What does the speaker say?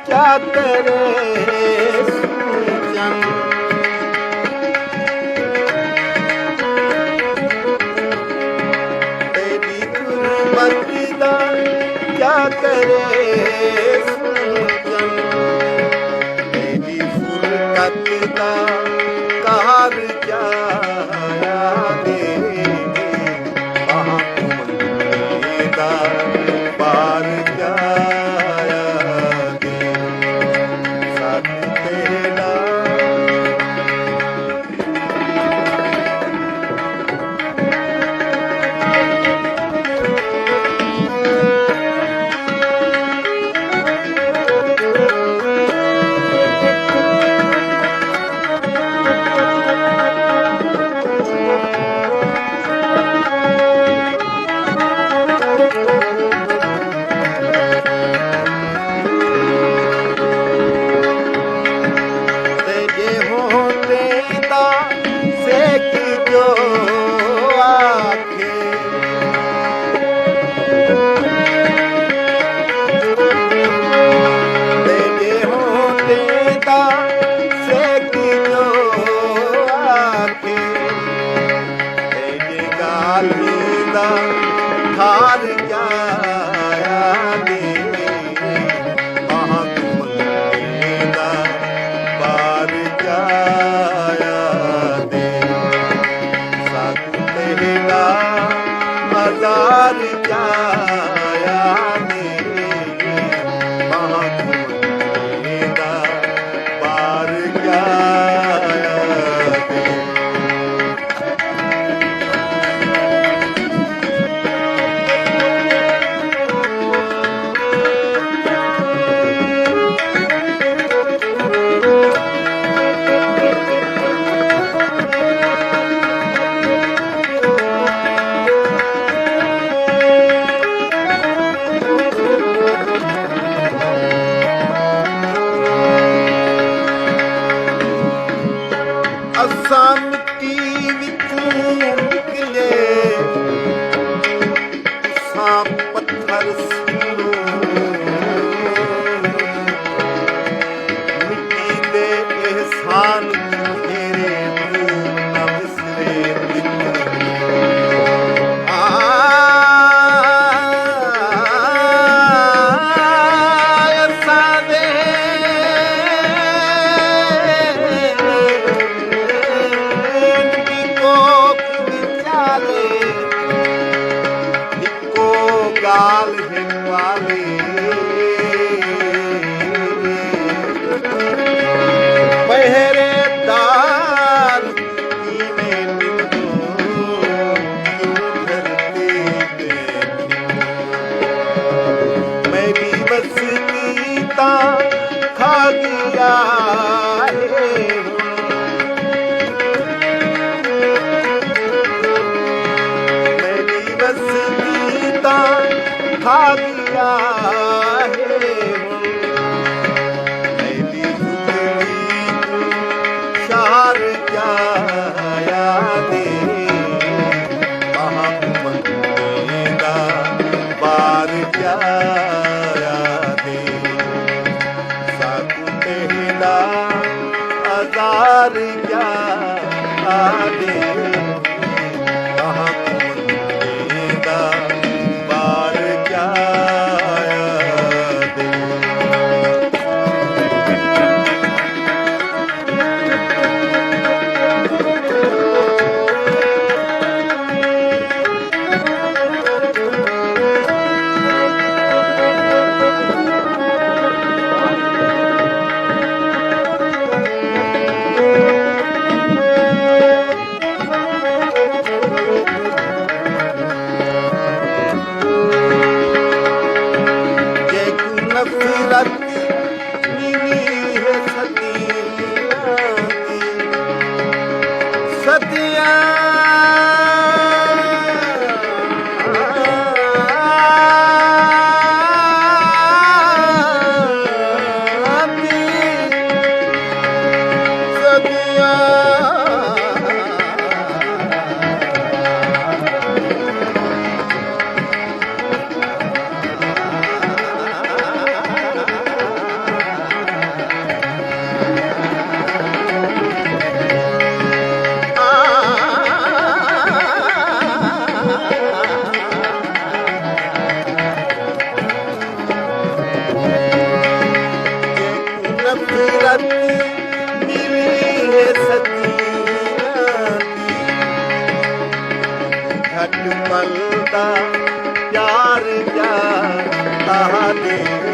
क्या करे सूजन। तेरी गुरबत दा क्या करे सूजन। तेरी फुरकत दा कहर जाया दे। पार जाया दे साथ तेरा। हार जाया दे महाकुमंदा पार जाया दे साथ तेरा मजार जाया दे महाकुमंदा पार जाया दे। ਅਸਾਂ ਮਿੱਟੀ ਵਿੱਚੋਂ ਨਿਕਲੇ ਤੁਸਾਂ ਪੱਥਰ ਸੀਲੋ। ਮਿੱਟੀ ਦੇ ਇਹਸਾਨ ਤੇਰੇ ਤੂੰ ਨਾ ਵਿਸਰੇ गाल हिंदवाले पहरेदार कीने निंदो धरती पे। मेरी बस्ती ता खा गया है मेरी बस्ती ता खा गया है मेरी जुगली शार जाया दे महाकुमंदा पार जाया दे साकू तेरा आजार जाया दे महाकुमंदा पार जाया दे। नफरत मिली है सदियां ਵੇ